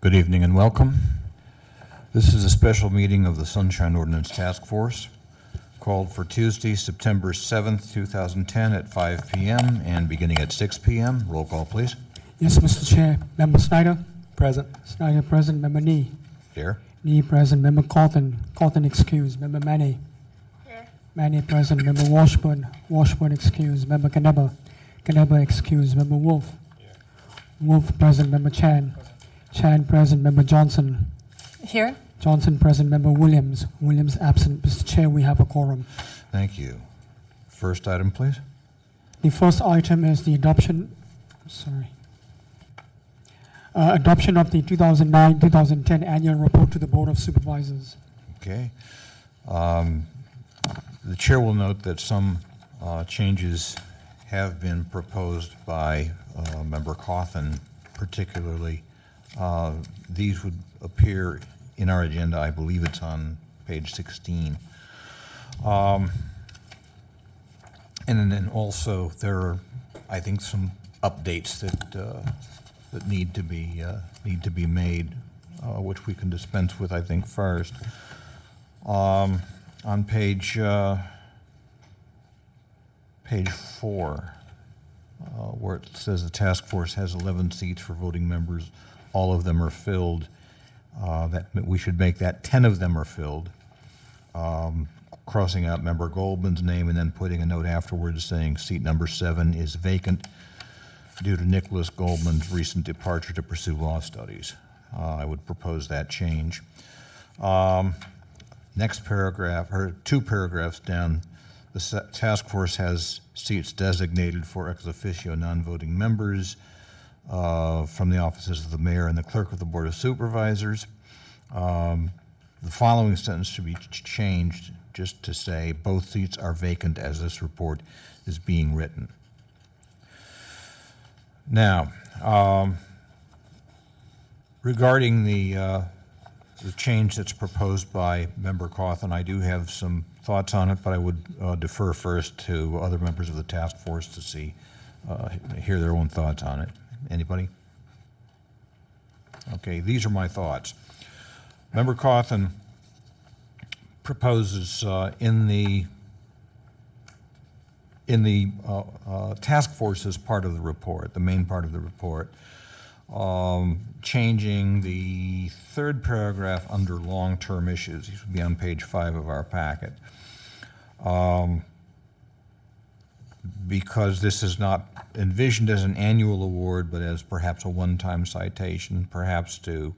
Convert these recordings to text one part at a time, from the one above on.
Good evening and welcome. This is a special meeting of the Sunshine Ordinance Task Force called for Tuesday, September 7th, 2010 at 5 p.m. and beginning at 6 p.m. Roll call, please. Yes, Mr. Chair. Member Snyder? Present. Snyder present. Member Nee? Here. Nee present. Member Cawthon? Cawthon excused. Member Manny? Here. Manny present. Member Washburn? Washburn excused. Member Caneba? Caneba excused. Member Wolf? Here. Wolf present. Member Chan? Chan present. Member Johnson? Here. Johnson present. Member Williams? Williams absent. Mr. Chair, we have a quorum. Thank you. First item, please. The first item is the adoption of the 2009-2010 annual report to the Board of Supervisors. Okay. The chair will note that some changes have been proposed by Member Cawthon, particularly. These would appear in our agenda. I believe it's on page 16. And then also there are, I think, some updates that need to be made, which we can dispense with, I think, first. On page 4, where it says the task force has 11 seats for voting members, all of them are filled. That we should make that 10 of them are filled, crossing out Member Goldman's name and then putting a note afterwards saying seat number 7 is vacant due to Nicholas Goldman's recent departure to pursue law studies. I would propose that change. Next paragraph, or 2 paragraphs down, the task force has seats designated for ex officio non-voting members from the offices of the mayor and the clerk of the Board of Supervisors. The following sentence should be changed just to say both seats are vacant as this report is being written. Now, regarding the change that's proposed by Member Cawthon, I do have some thoughts on it, but I would defer first to other members of the task force to hear their own thoughts on it. Anybody? Okay, these are my thoughts. Member Cawthon proposes in the task force as part of the report, the main part of the report, changing the 3rd paragraph under long-term issues. These would be on page 5 of our packet. Because this is not envisioned as an annual award, but as perhaps a one-time citation, perhaps to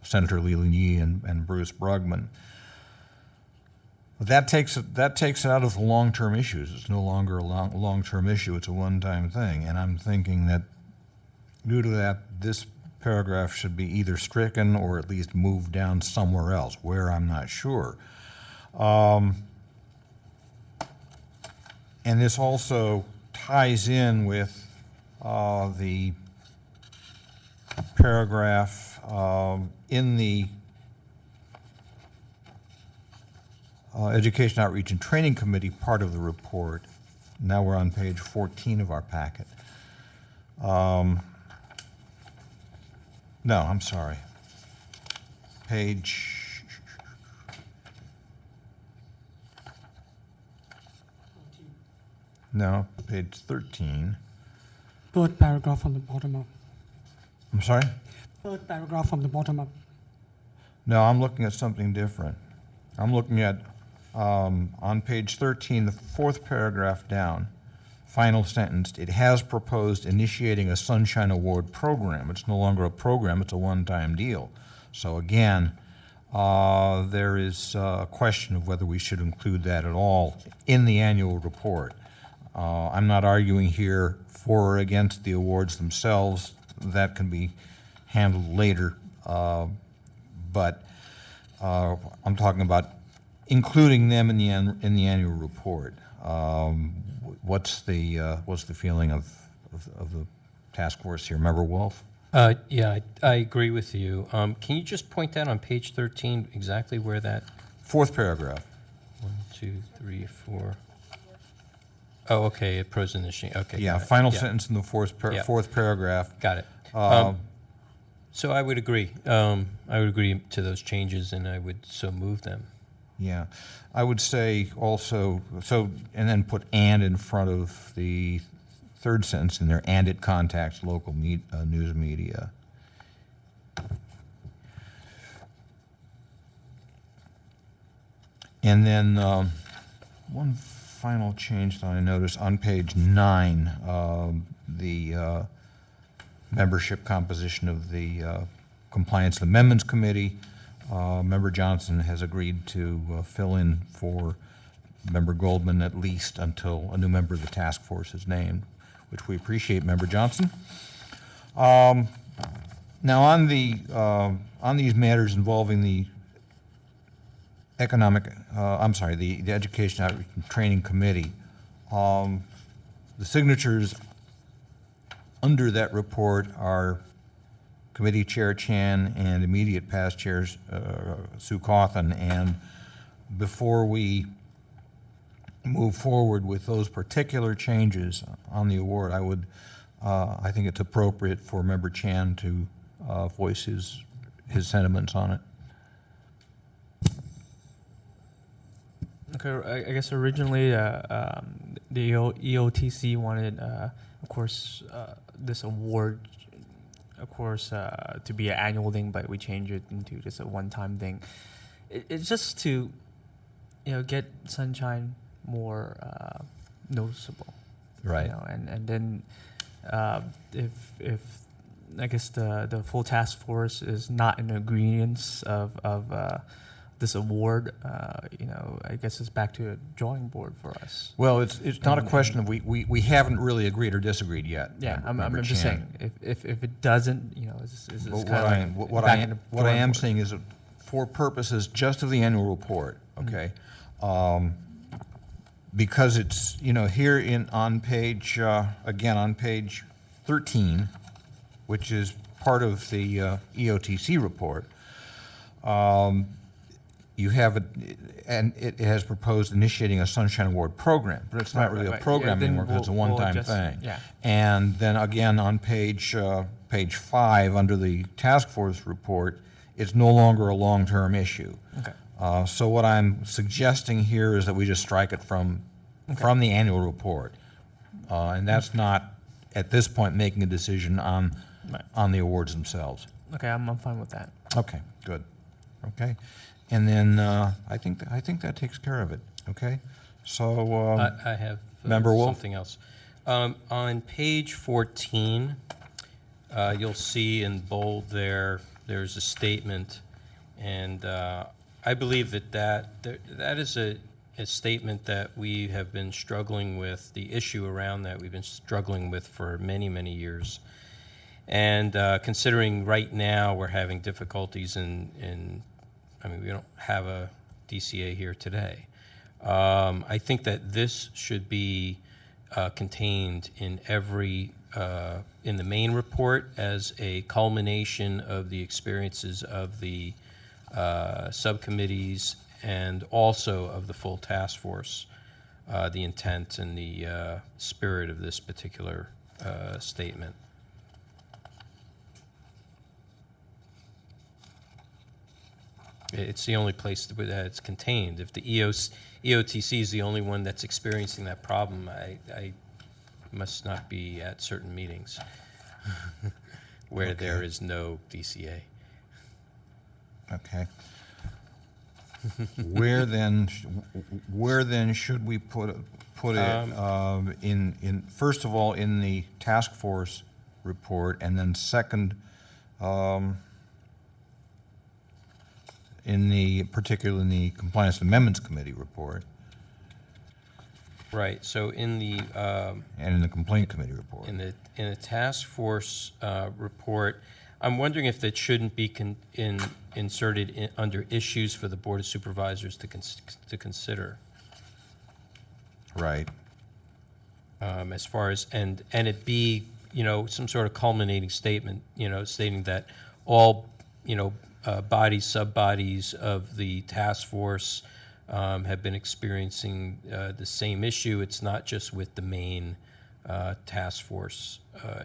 Senator Leland Yee and Bruce Brugman. But that takes it out of the long-term issues. It's no longer a long-term issue. It's a one-time thing. And I'm thinking that due to that, this paragraph should be either stricken or at least moved down somewhere else, where I'm not sure. And this also ties in with the paragraph in the Education, Outreach, and Training Committee part of the report. Now we're on page 14 of our packet. No, I'm sorry. Page... No, page 13. 3rd paragraph from the bottom up. I'm sorry? 3rd paragraph from the bottom up. No, I'm looking at something different. I'm looking at, on page 13, the 4th paragraph down, final sentence, it has proposed initiating a Sunshine Award program. It's no longer a program, it's a one-time deal. So again, there is a question of whether we should include that at all in the annual report. I'm not arguing here for or against the awards themselves. That can be handled later. But I'm talking about including them in the annual report. What's the feeling of the task force here? Member Wolf? Yeah, I agree with you. Can you just point out on page 13 exactly where that? 4th paragraph. 1, 2, 3, 4. Oh, okay, pros and initiating. Okay. Yeah, got it. final Yeah. sentence in the fourth Yeah. paragraph. Got it. So I would agree. I would agree to those changes, and I would so move them. Yeah. I would say also, so, and then put "and" in front of the third sentence in there, "and it contacts local news media." And then one final change that I noticed on page 9, the membership composition of the Compliance and Amendments Committee. Member Johnson has agreed to fill in for Member Goldman at least until a new member of the task force is named, which we appreciate, Member Johnson. Now, on these matters involving the the Education Outreach and Training Committee, the signatures under that report are Committee Chair Chan and immediate past chairs Sue Cawthon. And before we move forward with those particular changes on the award, I think it's appropriate for Member Chan to voice his sentiments on it. Okay, I guess originally the EOTC wanted, of course, this award, of course, to be an annual thing, but we changed it into just a one-time thing. It's just to, get Sunshine more noticeable. Right. And then if I guess the full task force is not in agreement of this award, I guess it's back to a drawing board for us. Well, it's not a question of we haven't really agreed or disagreed yet. Yeah, Member I'm just Chan. saying if it doesn't, is But kind of what I am saying is that for purposes just of the annual report, okay, because it's here on page on page 13, which is part of the EOTC report. You have and it has proposed initiating a Sunshine Award program, but it's not really a program anymore because it's a one-time thing. Yeah. And then again on page 5 under the task force report, it's no longer a long-term issue. Okay. So what I'm suggesting here is that we just strike it from the annual report, and that's not at this point making a decision on the awards themselves. Okay, I'm fine with that. Okay, good. Okay. And then I think that takes care of it. Okay, so I have Member Wolf? something else. On page 14, you'll see in bold there's a statement, and I believe that is a statement that we have been struggling with, the issue around that we've been struggling with for many, many years. And considering right now we're having difficulties we don't have a DCA here today. I think that this should be contained in in the main report as a culmination of the experiences of the subcommittees and also of the full task force, the intent and the spirit of this particular statement. It's the only place that it's contained. If the EOTC is the only one that's experiencing that problem, I must not be at certain meetings where there is no DCA. okay. Where then should we put it in first of all in the task force report, and then second particularly in the Compliance and Amendments Committee report? Right. So in the And in the Complaint Committee report. in the task force report, I'm wondering if that shouldn't be inserted under issues for the Board of Supervisors to consider. Right. As far as and it be some sort of culminating statement, stating that all bodies, sub-bodies of the task force have been experiencing the same issue. It's not just with the main task force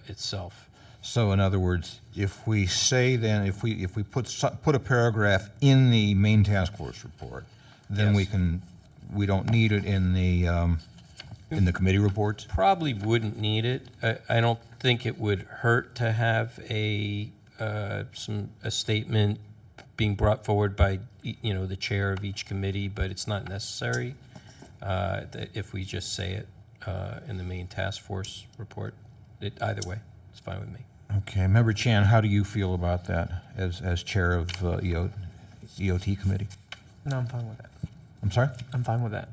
itself. So in other words, if we say then, if we put a paragraph in the main task force report, then Yes. we don't need it in the committee reports? Probably wouldn't need it. I don't think it would hurt to have a statement being brought forward by, the chair of each committee, but it's not necessary if we just say it in the main task force report. Either way, it's fine with me. Okay, Member Chan, how do you feel about that as chair of EOT committee? No, I'm fine with that. I'm sorry? I'm fine with that.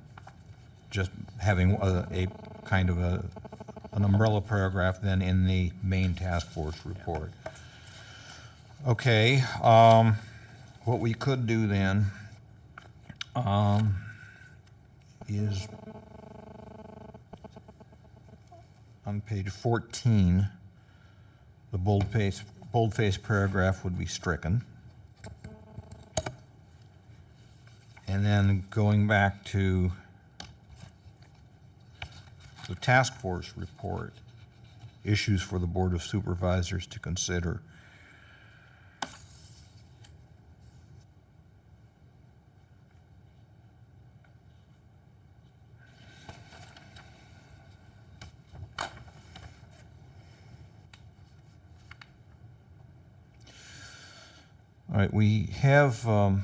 Just having a kind of an umbrella paragraph then in the main task force report. Okay, what we could do then is on page 14, the boldface paragraph would be stricken. And then going back to the task force report, issues for the Board of Supervisors to consider. All right, we have a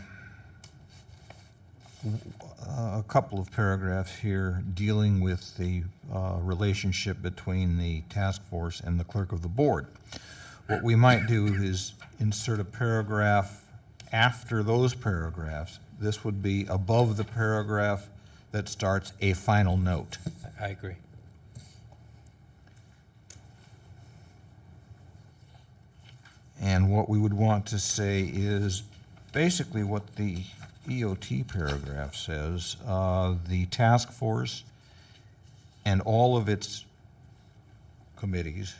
couple of paragraphs here dealing with the relationship between the task force and the clerk of the board. What we might do is insert a paragraph after those paragraphs. This would be above the paragraph that starts a final note. I agree. And what we would want to say is basically what the EOT paragraph says. The task force and all of its committees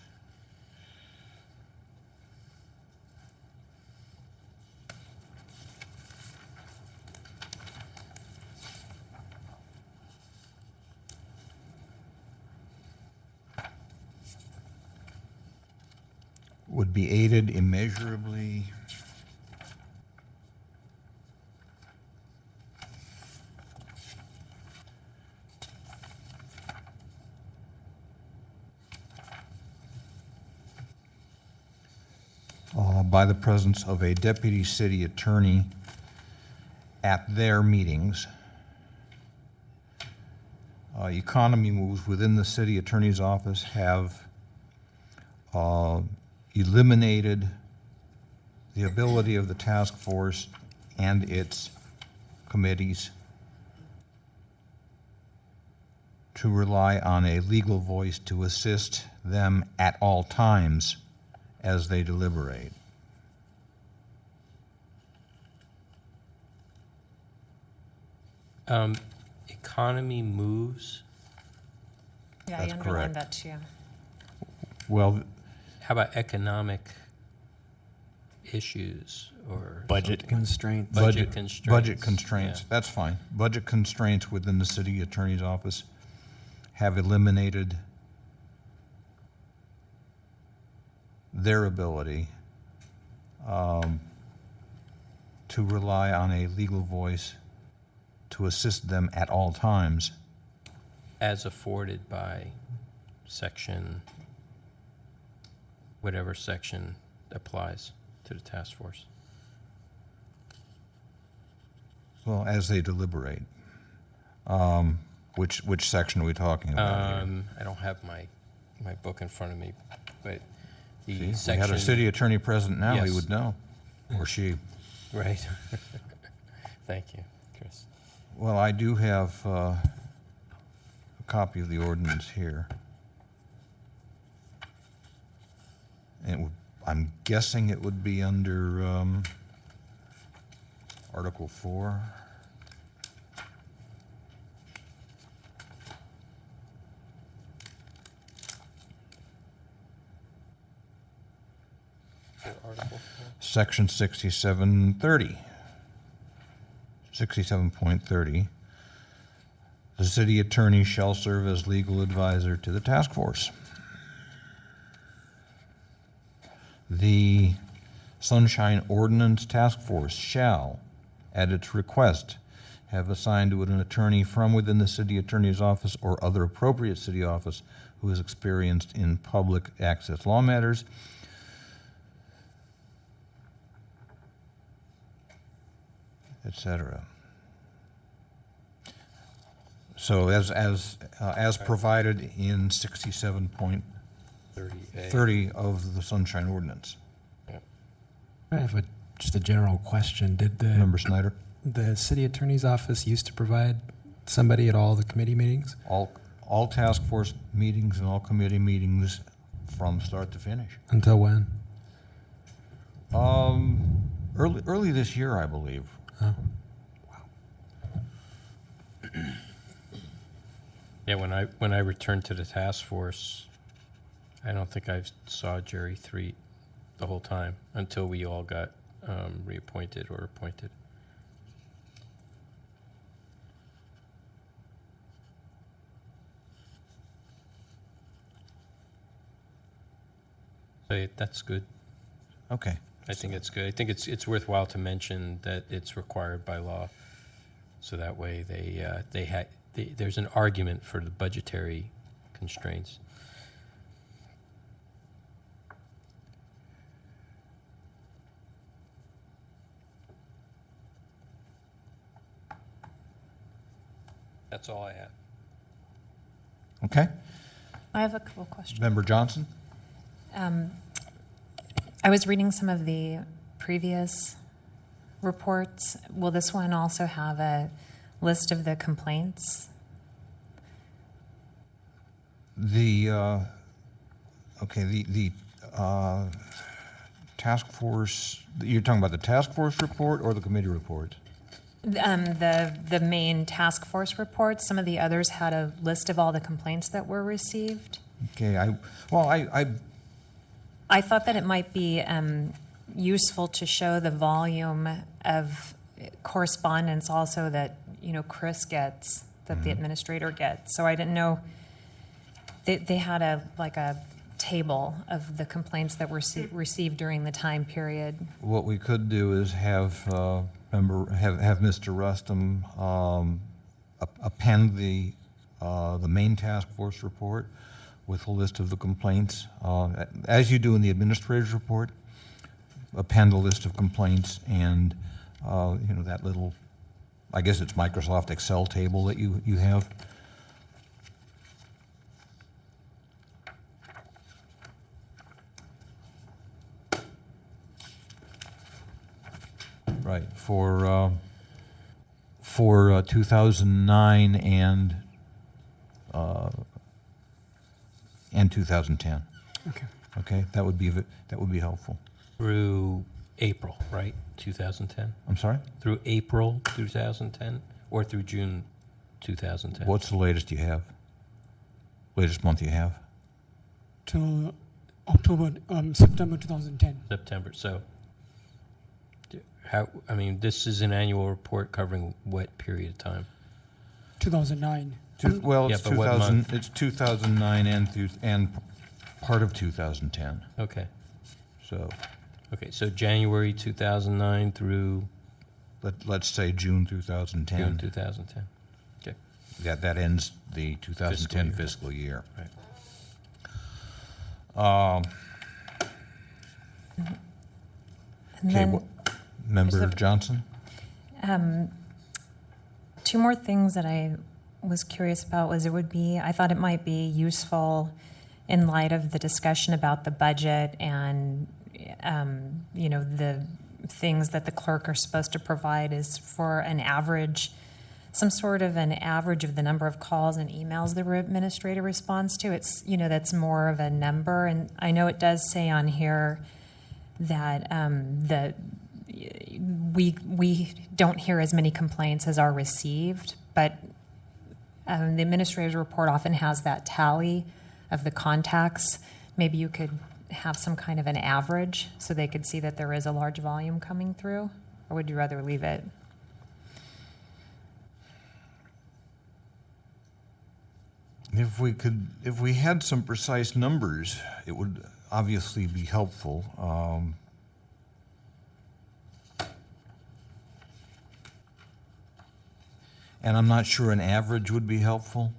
would be aided immeasurably by the presence of a deputy city attorney at their meetings. Economy moves within the city attorney's office have eliminated the ability of the task force and its committees to rely on a legal voice to assist them at all times as they deliberate. Economy moves. Yeah, That's I underlined correct. that too. Well, How about economic issues or Budget something? constraints. Budget constraints. Budget constraints, Yeah. that's fine. Budget constraints within the city attorney's office have eliminated their ability to rely on a legal voice to assist them at all times. As afforded by section, whatever section applies to the task force. Well, as they deliberate. Which section are we talking about here? I don't have my book in front of me, but the See, if we section. had a city attorney present now, he Yes. would know, or she. Right. Thank you, Chris. Well, I do have a copy of the ordinance here. And it would, I'm guessing it would be under Article 4. Article. Section 6730. 67.30. The city attorney shall serve as legal advisor to the task force. the Sunshine Ordinance Task Force shall, at its request, have assigned to it an attorney from within the city attorney's office or other appropriate city office who is experienced in public access law matters, etc. So as provided in 67.30 of the Sunshine Ordinance. I have just a general question. Did Member Snyder? the city attorney's office used to provide somebody at all the committee meetings? All task force meetings and all committee meetings from start to finish. Until when? Early this year, I believe. Oh. Yeah, when I returned to the task force, I don't think I saw Jerry Threet the whole time until we all got reappointed or appointed. So that's good. Okay. I think it's good. I think it's worthwhile to mention that it's required by law, so that way there's an argument for the budgetary constraints. That's all I have. Okay. I have a couple questions. Member Johnson? I was reading some of the previous reports. Will this one also have a list of the complaints? The task force, you're talking about the task force report or the committee report? The main task force reports. Some of the others had a list of all the complaints that were received. Okay, I thought that it might be useful to show the volume of correspondence also that, Chris gets, that the administrator gets. So I didn't know, they had a table of the complaints that were received during the time period. what we could do is have Mr. Rustum append the main task force report with a list of the complaints, as you do in the administrator's report. Append a list of complaints and that little, I guess it's Microsoft Excel table that you have. Right, for 2009 and 2010. Okay. Okay, that would be helpful. Through April, right? 2010? I'm sorry? Through April 2010 or through June 2010? What's the latest you have? Latest month you have? Till September 2010. September. So, this is an annual report covering what period of time? 2009. Well, Yeah, it's but what month? It's 2009 and part of 2010. Okay. So So January 2009 through let's say June 2010. June 2010. Okay. That ends the 2010 Fiscal fiscal year. Right. And Okay, then Member there's a- Johnson? two more things that I was curious about I thought it might be useful in light of the discussion about the budget and, the things that the clerk are supposed to provide is for an average, some sort of an average of the number of calls and emails the administrator responds to. It's, that's more of a number. And I know it does say on here that we don't hear as many complaints as are received, but the administrator's report often has that tally of the contacts. Maybe you could have some kind of an average so they could see that there is a large volume coming through, or would you rather leave it? If we had some precise numbers, obviously be helpful. And I'm not sure an average would be helpful.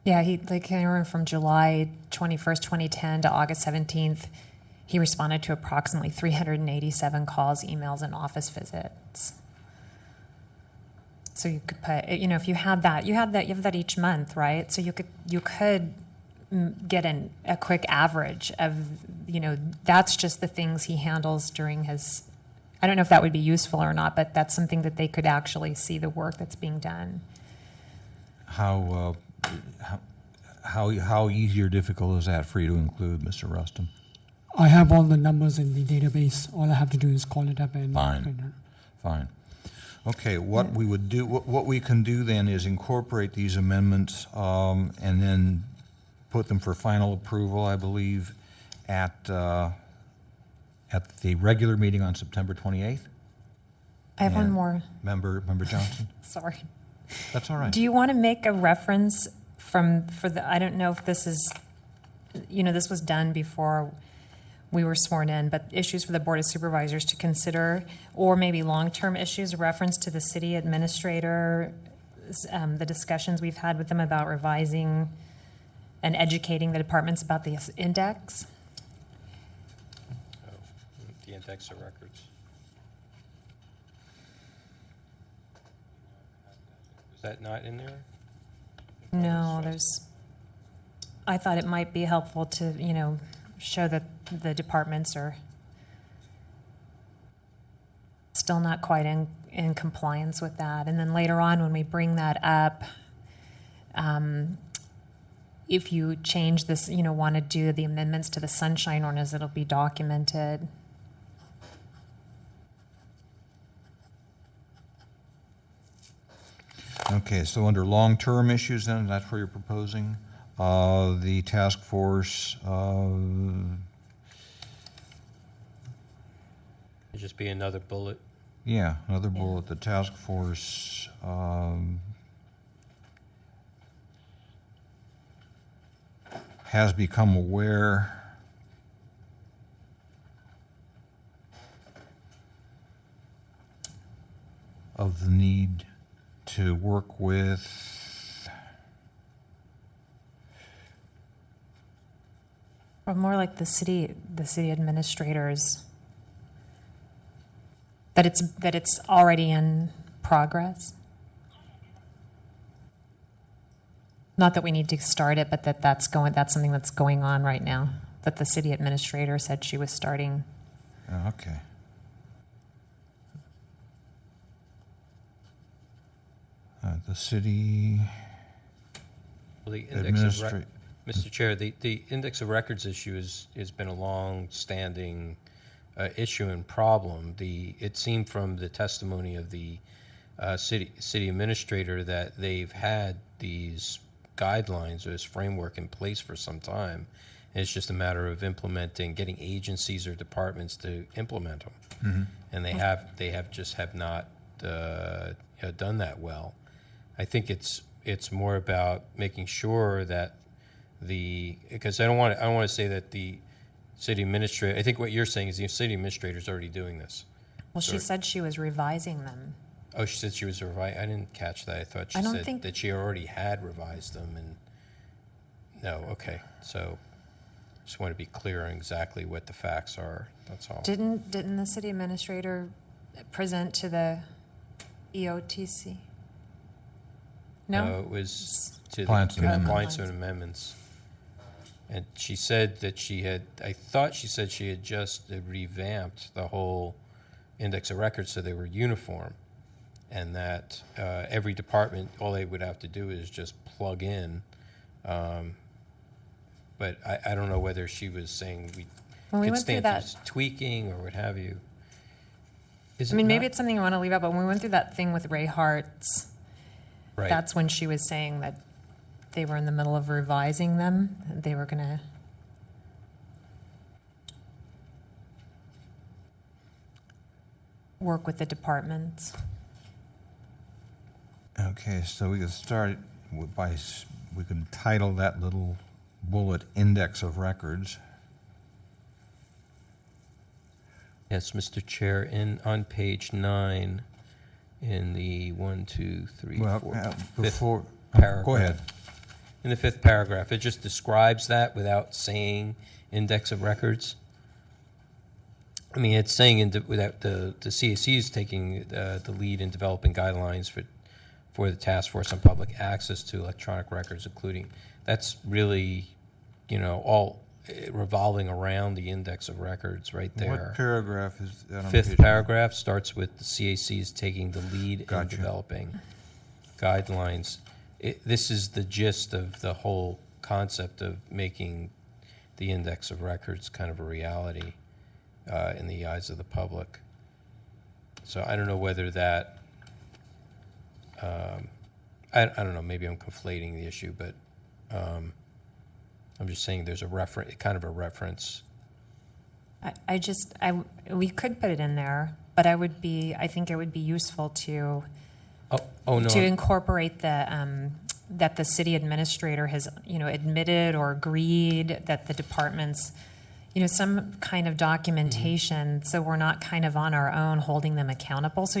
Yeah, he, like, I remember from July 21st, 2010 to August 17th, he responded to approximately 387 calls, emails, and office visits. So you could put, you know, if you had that, you have that each month, right? So you could get a quick average of, you know, that's just the things he handles during his, I don't know if that would be useful or not, but that's something that they could actually see the work that's being done. How easy or difficult is that for you to include, Mr. Rustum? I have all the numbers in the database. All I have to do is call it up and. Fine. Fine. Okay, what we would do, what we can do then is incorporate these amendments and then put them for final approval, I believe, at the regular meeting on September 28th. I have one And more. Member Johnson? Sorry. That's all right. Do you want to make a reference for the, I don't know if this is, you know, this was done before we were sworn in, but issues for the Board of Supervisors to consider, or maybe long-term issues, a reference to the city administrator, the discussions we've had with them about revising and educating the departments about the index? Oh, the index of records. Is that not in there? No, I thought it might be helpful to, you know, show that the departments are still not quite in compliance with that. And then later on, when we bring that up, if you change this, you know, want to do the amendments to the sunshine ordinance, it'll be documented. Okay, so under long-term issues then, that's what you're proposing? The task force, It'd just be another bullet. yeah, another bullet, the task force, has become aware of the need to work with Or more like the city administrators, that it's already in progress. Not that we need to start it, but that's something that's going on right now, that the city administrator said she was starting. Okay. The city Well, the index of administrator. Mr. Chair, the index of records issue has been a long-standing issue and problem. It seemed from the testimony of the city administrator that they've had these guidelines or this framework in place for some time. And it's just a matter of getting agencies or departments to implement them. Mm-hmm. And they have not done that well. I think it's more about making sure that because I don't want to say that the city administrator, I think what you're saying is the city administrator is already doing this. Well, she said she was revising them. Oh, she said she was revising. I didn't catch that. I thought she said that she already had revised them. And no, okay. So just want to be clear on exactly what the facts are. That's all. Didn't the city administrator present to the EOTC? No? It was to Compliance the amendments. compliance and amendments. And she said that I thought she said she had just revamped the whole index of records so they were uniform. And that every department, all they would have to do is just plug in. But I don't know whether she was saying When we could went through stand that, through tweaking or what have you. I mean, maybe it's something you want to leave out, but when we went through that thing with Ray Hart's, right. that's when she was saying that they were in the middle of revising them. They were going to. work with the departments. Okay, so we could start we could title that little bullet Index of Records. Yes, Mr. Chair, on page 9, in the 1, 2, 3, Well, 4, fifth before, paragraph. go ahead. In the 5th paragraph, it just describes that without saying index of records. I mean, it's saying without the CAC is taking the lead in developing guidelines for the task force on public access to electronic records, including, that's really, all revolving around the index of records right there. What paragraph is that on 5th page? paragraph starts with the CAC is taking the lead Gotcha. in developing guidelines. This is the gist of the whole concept of making the index of records kind of a reality in the eyes of the public. So I don't know whether that, I don't know, maybe I'm conflating the issue, but I'm just saying there's kind of a reference. We could put it in there, but I think it would be useful to Oh no. incorporate that the city administrator has, admitted or agreed that the departments, some kind of documentation, so we're not kind of on our own holding them accountable. So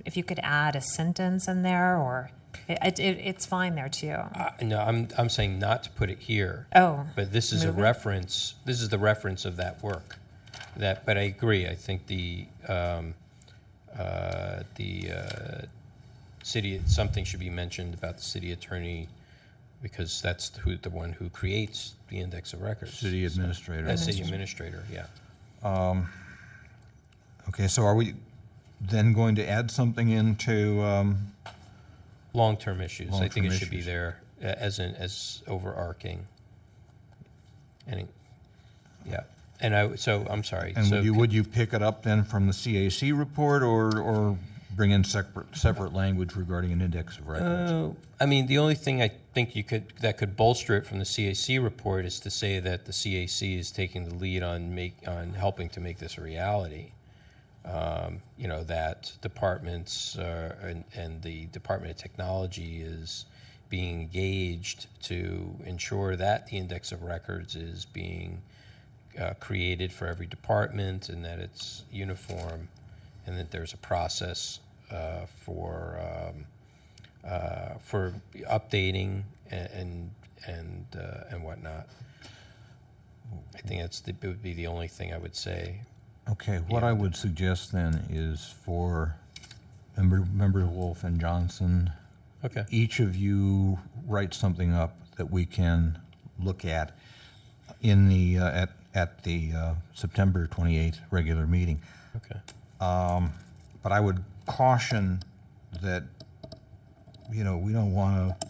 if you could add a sentence in there, or it's fine there too. No, I'm saying not to put it here. Oh, But this is a move it? reference. This is the reference of that work. But I agree. I think the city, something should be mentioned about the city attorney, because that's the one who creates the index of records. City administrator. City administrator, yeah. Okay, so are we then going to add something into, Long-term issues. I think Long-term it should be issues. there as overarching. Yeah. And I'm sorry. and So would you pick it up then from the CAC report, or bring in separate language regarding an index of records? I mean, the only thing I think that could bolster it from the CAC report is to say that the CAC is taking the lead on helping to make this a reality. That departments and the Department of Technology is being engaged to ensure that the index of records is being created for every department, and that it's uniform, and that there's a process for updating and whatnot. I think it would be the only thing I would say. Okay, what I would suggest then is for Members Wolf and Johnson, Okay. each of you write something up that we can look at in the, at the September 28th regular meeting. Okay. But I would caution that, we don't want to,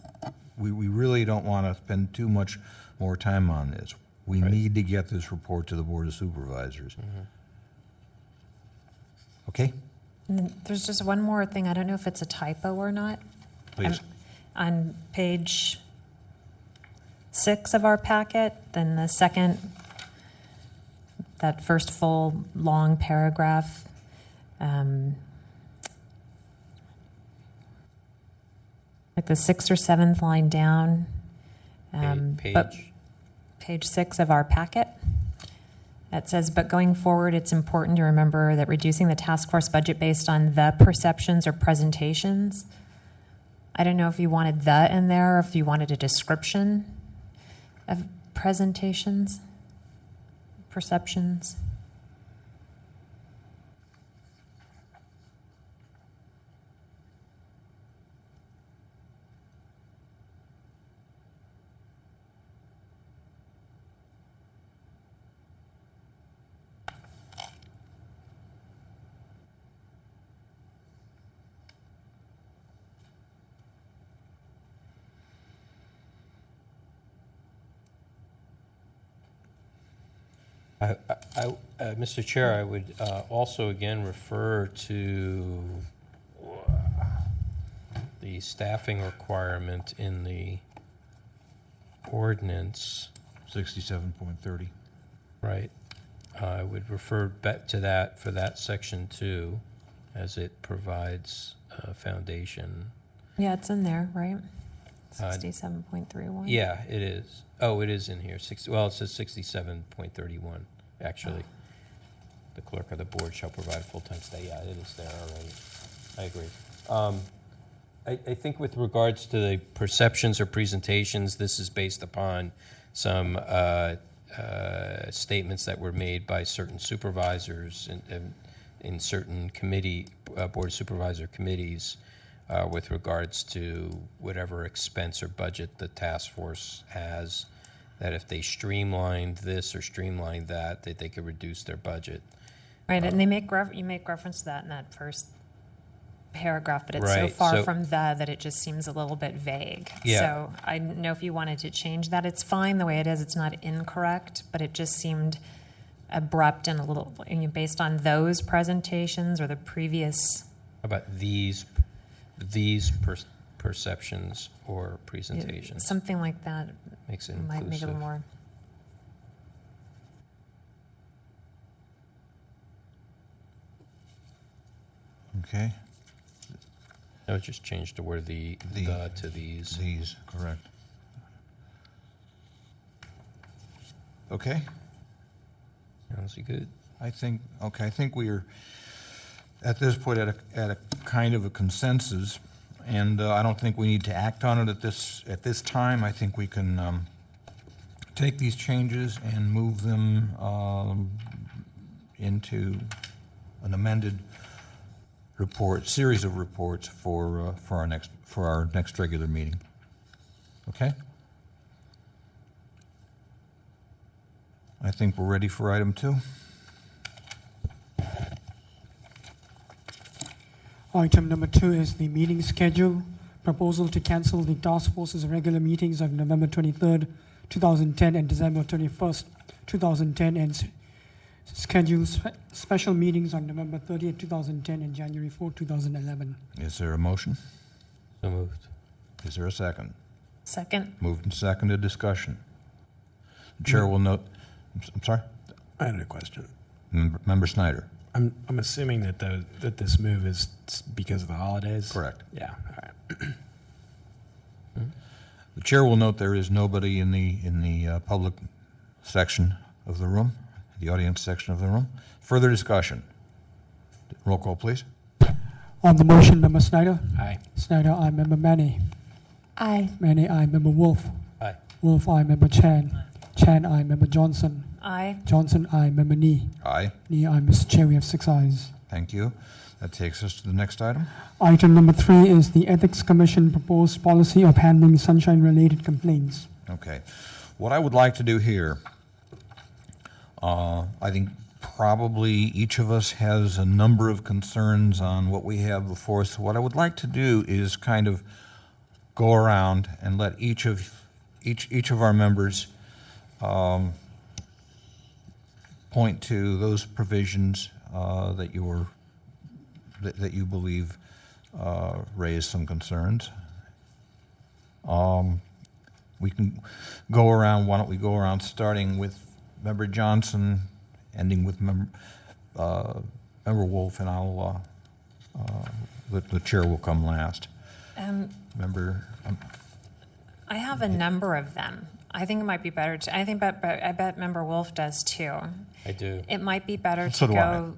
we really don't want to spend too much more time on this. We Right. need to get this report to the Board of Supervisors. Okay? And then there's just one more thing. I don't know if it's a typo or not. Please. On page 6 of our packet, then the second, that first full long paragraph, like the 6th or 7th line down. but page 6 of our packet. It says, but going forward, it's important to remember that reducing the task force budget based on the perceptions or presentations. I don't know if you wanted the in there, or if you wanted a description of presentations, perceptions. Mr. Chair, I would also again refer to the staffing requirement in the ordinance, 67.30. right? I would refer back to that for that section too. as it provides a foundation. Yeah, it's in there, right? Uh, 67.31. Yeah, it is. Oh, it is in here. Well, it says 67.31, actually. The clerk of the board shall provide a full-time stay. Yeah, it is there already. I agree. I think with regards to the perceptions or presentations, this is based upon some statements that were made by certain supervisors in certain committee, board of supervisor committees with regards to whatever expense or budget the task force has, that if they streamlined this or streamlined that they could reduce their budget. Right, and they you make reference to that in that first paragraph, but it's so Right, far so- from that it just seems a little bit vague. Yeah. So I don't know if you wanted to change that. It's fine the way it is. It's not incorrect, but it just seemed abrupt and a little, based on those presentations or the previous. How about these perceptions or presentations? Something like that Makes it might make it a little inclusive. more. Okay, No, just change the word the to these. these, correct. Okay, Sounds good. I think we are at this point at a kind of a consensus, and I don't think we need to act on it at this time. I think we can take these changes and move them into an amended series of reports for our next regular meeting. Okay? I think we're ready for item 2. Item number 2 is the meeting schedule. Proposal to cancel the task force's regular meetings of November 23rd, 2010 and December 21st, 2010, and schedule special meetings on November 30th, 2010 and January 4th, 2011. Is there a motion? So moved. Is there a second? Second. Moved and seconded, discussion. The chair will note, I'm sorry? I had a question. Member Snyder. I'm assuming that that this move is because of the holidays. Correct. Yeah. All right. The chair will note there is nobody in the public section of the room, the audience section of the room. Further discussion. Roll call, please. On the motion, Member Snyder. Aye. Snyder, aye. Member Manny. Aye. Manny, aye. Member Wolf. Aye. Wolf, aye. Member Chan. Chan, aye. Member Johnson. Aye. Johnson, aye. Member Nee. Aye. Nee, aye. Mr. Chair, we have 6 ayes. Thank you. That takes us to the next item. Item number 3 is the Ethics Commission proposed policy of handling sunshine-related complaints. Okay. What I would like to do here, I think probably each of us has a number of concerns on what we have before us. What I would like to do is kind of go around and let each of our members point to those provisions that you believe raise some concerns. We can go around. Why don't we go around starting with Member Johnson, ending with Member Wolf, and I'll the chair will come last. Member. I have a number of them. I think it might be better to. I bet Member Wolf does too. I do. It might be better So to do I. go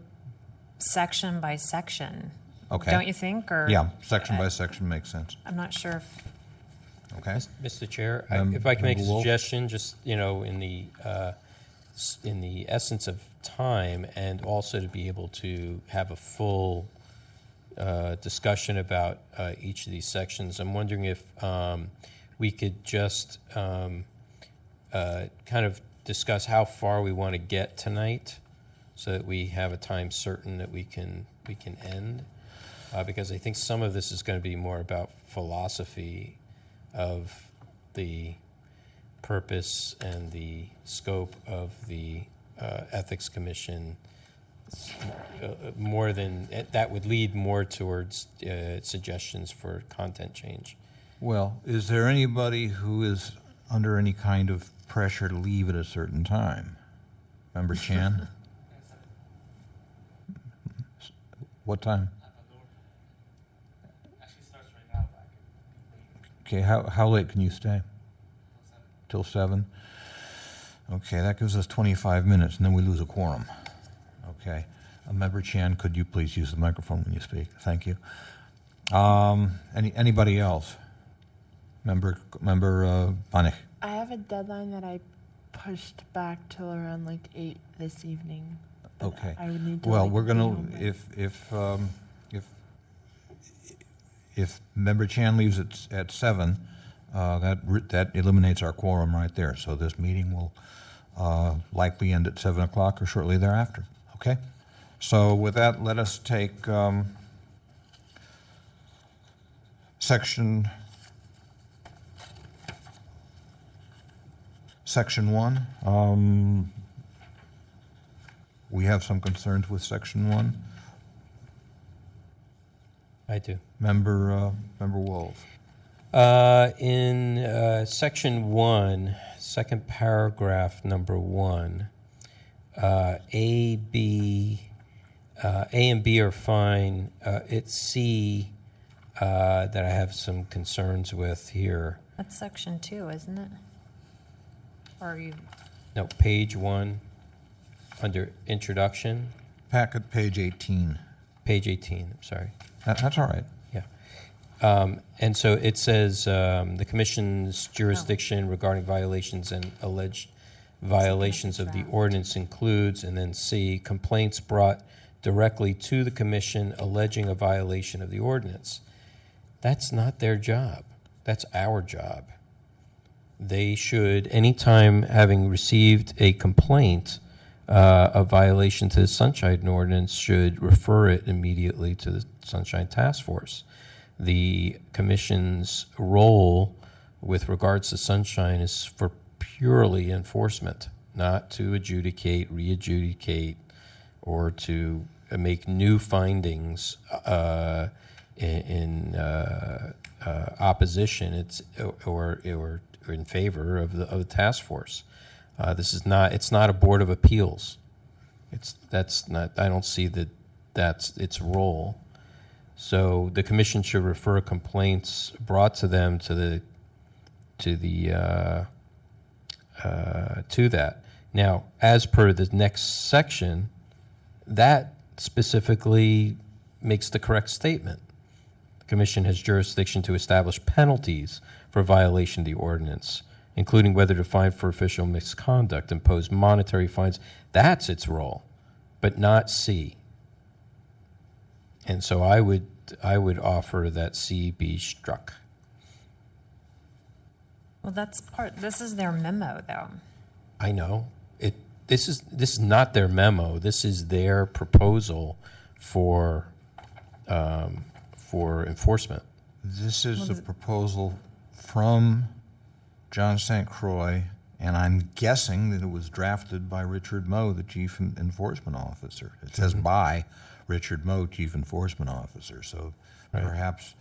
section by section. Okay. Don't you think? Or Yeah, section by section makes sense. I'm not sure if. Okay. Mr. Chair, Mem- if I can make a Member Wolf? suggestion, just, in the essence of time, and also to be able to have a full discussion about each of these sections, I'm wondering if we could just kind of discuss how far we want to get tonight, so that we have a time certain that we can end, because I think some of this is going to be more about philosophy of the purpose and the scope of the Ethics Commission, more than that would lead more towards suggestions for content change. Well, is there anybody who is under any kind of pressure to leave at a certain time? Member Chan? What time? Okay, how late can you stay? Till 7? Okay, that gives us 25 minutes, and then we lose a quorum. Okay. Member Chan, could you please use the microphone when you speak? Thank you. Anybody else? Member Panik. I have a deadline that I pushed back till around like 8 this evening. but Okay. I would need to. Well, like, we're be gonna, home by- if Member Chan leaves at 7, that eliminates our quorum right there. So this meeting will likely end at 7 o'clock or shortly thereafter. Okay? So with that, let us take Section 1. We have some concerns with Section 1. I do. Member Wolf. In Section 1, second paragraph, number 1, A and B are fine. It's C that I have some concerns with here. That's section 2, isn't it? Or are you, No, page 1, under introduction, Packet page 18. page 18, I'm sorry. That's all right. Yeah. And so it says the commission's jurisdiction regarding violations and alleged violations of the ordinance includes, and then C, complaints brought directly to the commission alleging a violation of the ordinance. That's not their job. That's our job. They should, anytime having received a complaint of violation to the Sunshine Ordinance, should refer it immediately to the Sunshine Task Force. The commission's role with regards to Sunshine is for purely enforcement, not to adjudicate, re-adjudicate, or to make new findings in opposition. It's or in favor of the task force. It's not a board of appeals. That's not. I don't see that that's its role. So the commission should refer complaints brought to them to that. Now, as per the next section, that specifically makes the correct statement. The commission has jurisdiction to establish penalties for violation of the ordinance, including whether to fine for official misconduct, impose monetary fines. That's its role, but not C. And so I would offer that C be struck. well, this is their memo, though. I know. This is not their memo. This is their proposal for enforcement. This is a proposal from John St. Croix, and I'm guessing that it was drafted by Richard Moe, the Chief Enforcement Officer. It says by Richard Moe, Chief Enforcement Officer, so perhaps...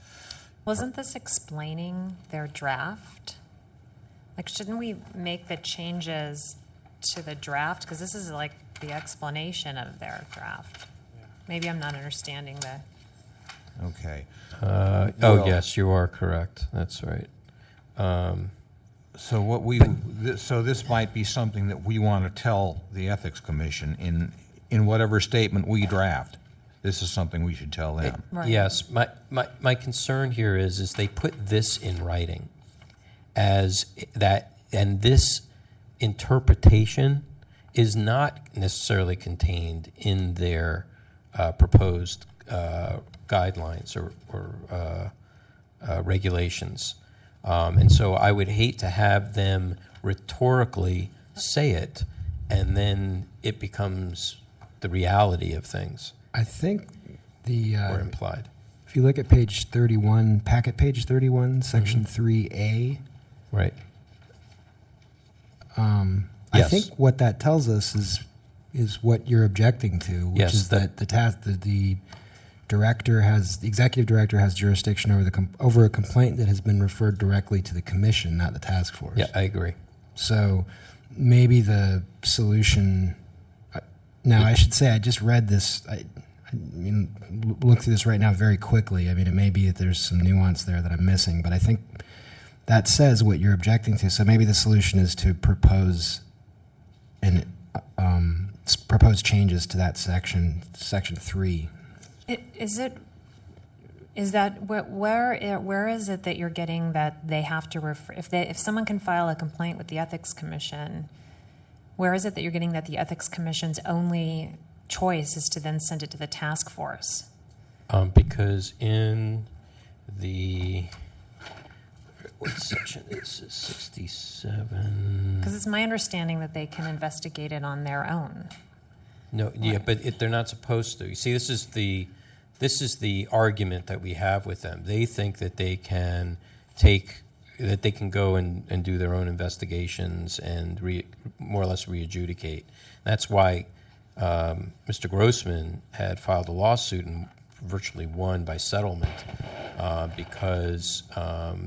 Wasn't this explaining their draft? Like, shouldn't we make the changes to the draft? Because this is like the explanation of their draft. Maybe I'm not understanding the... Okay. Oh, yes, you are correct. That's right. So this might be something that we want to tell the Ethics Commission in whatever statement we draft. This is something we should tell them. Right. Yes, my concern here is they put this in writing as that, and this interpretation is not necessarily contained in their proposed guidelines or regulations. And so I would hate to have them rhetorically say it, and then it becomes the reality of things, I think or implied. if you look at page 31, packet page 31, section 3A, Right. I Yes. think what that tells us is what you're objecting to, which Yes, is that the executive director has jurisdiction over a complaint that has been referred directly to the commission, not the task force. Yeah, I agree. So maybe the solution. Now, I should say I just read this. I look through this right now very quickly. I mean, it may be that there's some nuance there that I'm missing, but I think that says what you're objecting to. So maybe the solution is to propose propose changes to that section 3. Is that where is it that you're getting that they have to refer, if someone can file a complaint with the Ethics Commission, where is it that you're getting that the Ethics Commission's only choice is to then send it to the task force? Because in the, what section is this, 67? Because it's my understanding that they can investigate it on their own. No, yeah, but they're not supposed to. You see, this is the argument that we have with them. They think that they can go and do their own investigations and more or less re-adjudicate. That's why Mr. Grossman had filed a lawsuit and virtually won by settlement because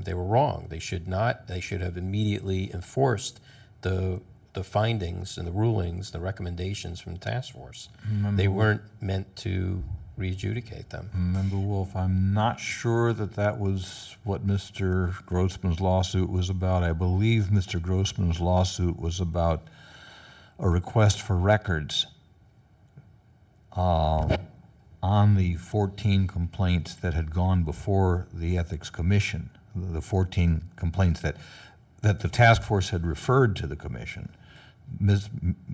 they were wrong. They should have immediately enforced the findings and the rulings, the recommendations from the task force. They weren't meant to re-adjudicate them. Member Wolf, I'm not sure that was what Mr. Grossman's lawsuit was about. I believe Mr. Grossman's lawsuit was about a request for records on the 14 complaints that had gone before the Ethics Commission, the 14 complaints that the task force had referred to the commission.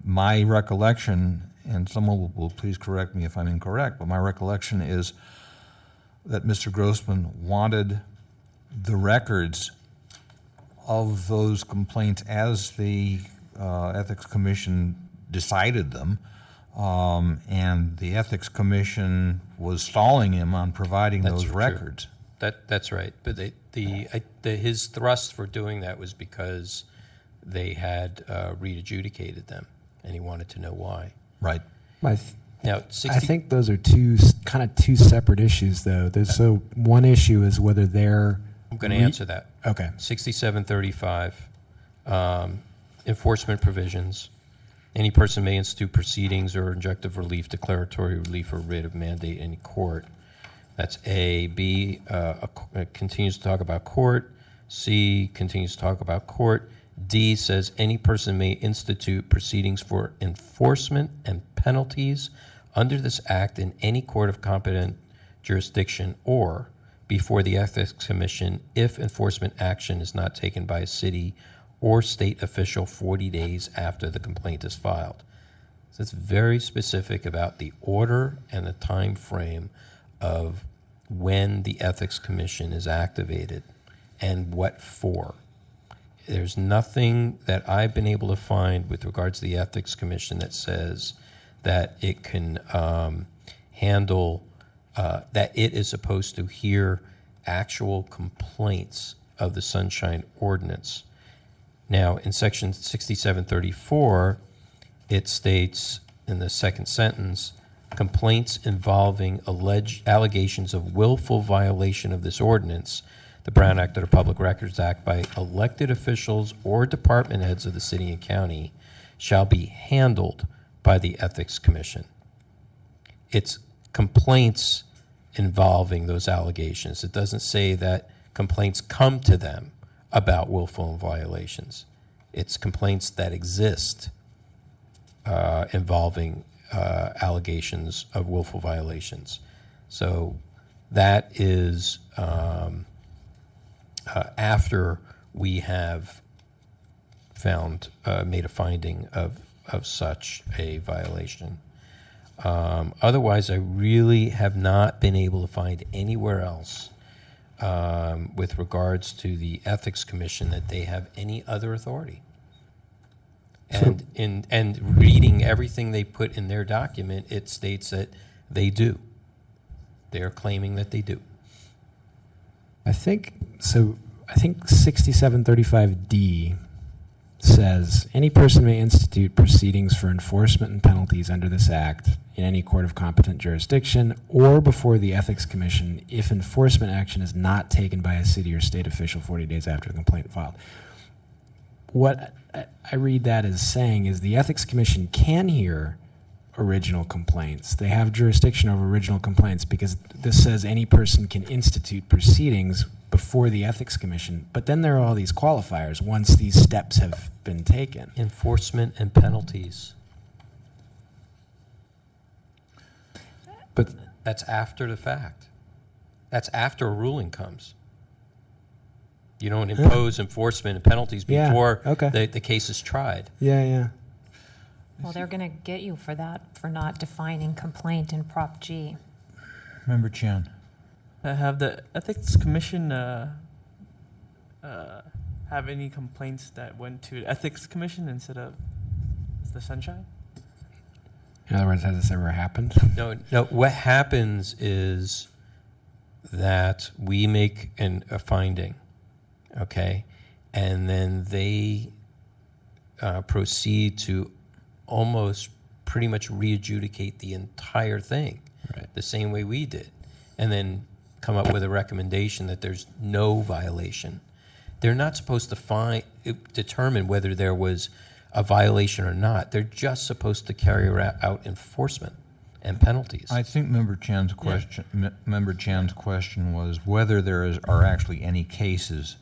My recollection, and someone will please correct me if I'm incorrect, but my recollection is that Mr. Grossman wanted the records of those complaints as the Ethics Commission decided them, and the Ethics Commission was stalling him on providing those records. That's right. But his thrust for doing that was because they had re-adjudicated them, and he wanted to know why. Right. Now, I think those are two separate issues, though. So one issue is whether they're... I'm going to answer that. Okay. 6735, enforcement provisions. Any person may institute proceedings or injunctive relief, declaratory relief, or writ of mandate in court. That's A. B continues to talk about court. C continues to talk about court. D says any person may institute proceedings for enforcement and penalties under this act in any court of competent jurisdiction or before the Ethics Commission if enforcement action is not taken by a city or state official 40 days after the complaint is filed. So it's very specific about the order and the time frame of when the Ethics Commission is activated and what for. There's nothing that I've been able to find with regards to the Ethics Commission that says that it can handle, that it is supposed to hear actual complaints of the Sunshine Ordinance. Now, in section 6734, it states in the second sentence, complaints involving alleged allegations of willful violation of this ordinance, the Brown Act or the Public Records Act, by elected officials or department heads of the city and county shall be handled by the Ethics Commission. It's complaints involving those allegations. It doesn't say that complaints come to them about willful violations. It's complaints that exist involving allegations of willful violations. So that is after we have found, made a finding of such a violation. Otherwise, I really have not been able to find anywhere else with regards to the Ethics Commission that they have any other authority. And reading everything they put in their document, it states that they do. They are claiming that they do. I think 6735D says any person may institute proceedings for enforcement and penalties under this act in any court of competent jurisdiction or before the Ethics Commission if enforcement action is not taken by a city or state official 40 days after the complaint filed. What I read that as saying is the Ethics Commission can hear original complaints. They have jurisdiction over original complaints because this says any person can institute proceedings, before the Ethics Commission, but then there are all these qualifiers once these steps have been taken. Enforcement and penalties. But That's after the fact. That's after a ruling comes. You don't impose enforcement and penalties Yeah, before okay. the case is tried. yeah. Well, they're going to get you for that, for not defining complaint in Prop G. Member Chan. Have the Ethics Commission have any complaints that went to the Ethics Commission instead of the Sunshine? In other words, has this ever happened? No. What happens is that we make a finding, okay, and then they proceed to almost pretty much re-adjudicate the entire thing, Right. the same way we did, and then come up with a recommendation that there's no violation. They're not supposed to determine whether there was a violation or not. They're just supposed to carry out enforcement and penalties. I think Member Chan's question was whether there are actually any cases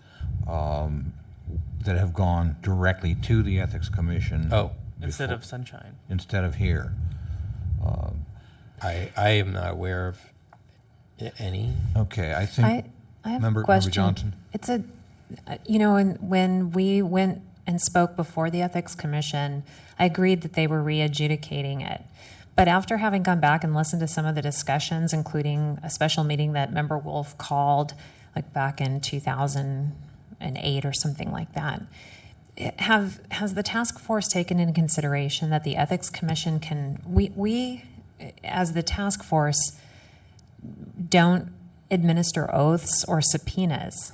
that have gone directly to the Ethics Commission. Instead before- of Sunshine. Instead of here. I am not aware of any. Okay, I think. I have Member a question. Johnson. It's when we went and spoke before the Ethics Commission, I agreed that they were re-adjudicating it. But after having gone back and listened to some of the discussions, including a special meeting that Member Wolf called, like back in 2008 or something like that, has the task force taken into consideration that the Ethics Commission we as the task force don't administer oaths or subpoenas?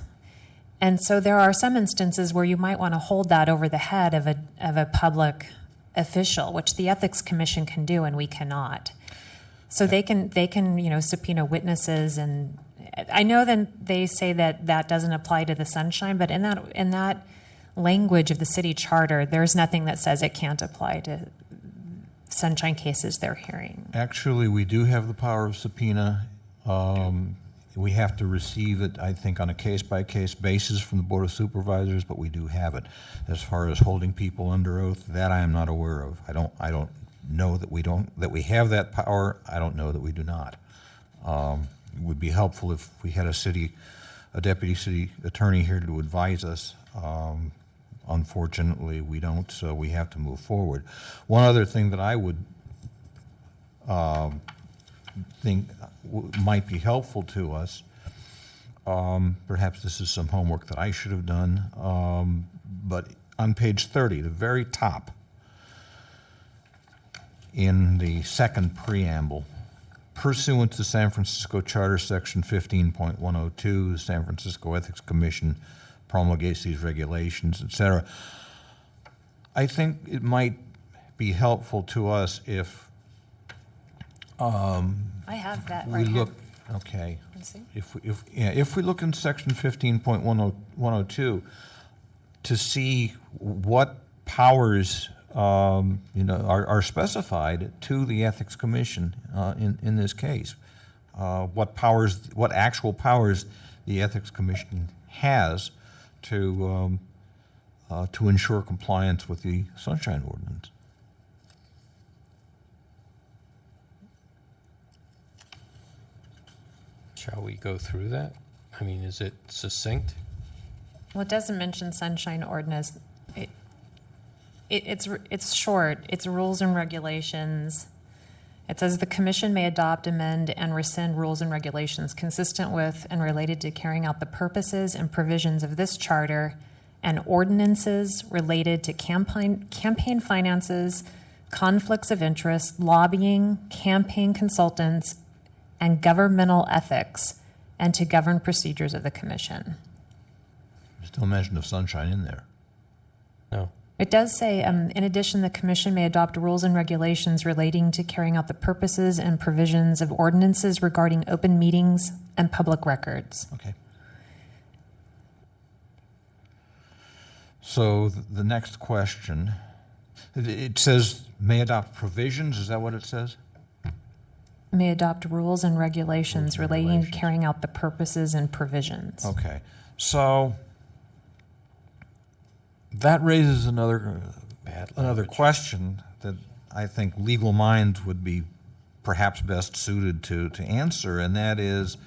And so there are some instances where you might want to hold that over the head of a public official, which the Ethics Commission can do and we cannot. So they can subpoena witnesses, and I know that they say that doesn't apply to the Sunshine, but in that language of the city charter, there's nothing that says it can't apply to Sunshine cases they're hearing. Actually, we do have the power of subpoena. We have to receive it, I think, on a case-by-case basis from the Board of Supervisors, but we do have it. As far as holding people under oath, that I am not aware of. I don't know that we have that power. I don't know that we do not. It would be helpful if we had a deputy city attorney here to advise us. Unfortunately, we don't, so we have to move forward. One other thing that I would think might be helpful to us, perhaps this is some homework that I should have done, but on page 30, the very top, in the second preamble, pursuant to San Francisco Charter Section 15.102, the San Francisco Ethics Commission promulgates these regulations, etc. I think it might be helpful to us if I have that we right here. look, okay. Let's see. If we look in section 15.102 to see what powers are specified to the Ethics Commission in this case, what actual powers the Ethics Commission has to ensure compliance with the Sunshine Ordinance. Shall we go through that? I mean, is it succinct? Well, it doesn't mention Sunshine Ordinance. It's short. It's rules and regulations. It says the commission may adopt, amend, and rescind rules and regulations consistent with and related to carrying out the purposes and provisions of this charter and ordinances related to campaign finances, conflicts of interest, lobbying, campaign consultants, and governmental ethics, and to govern procedures of the commission. There's no mention of Sunshine in there. No. It does say, in addition, the commission may adopt rules and regulations relating to carrying out the purposes and provisions of ordinances regarding open meetings and public records. Okay. So the next question, it says may adopt provisions, is that what it says? may adopt rules and regulations Rules and relating to regulations. carrying out the purposes and provisions. Okay, so that raises another language. question that I think legal minds would be perhaps best suited to answer, and that is,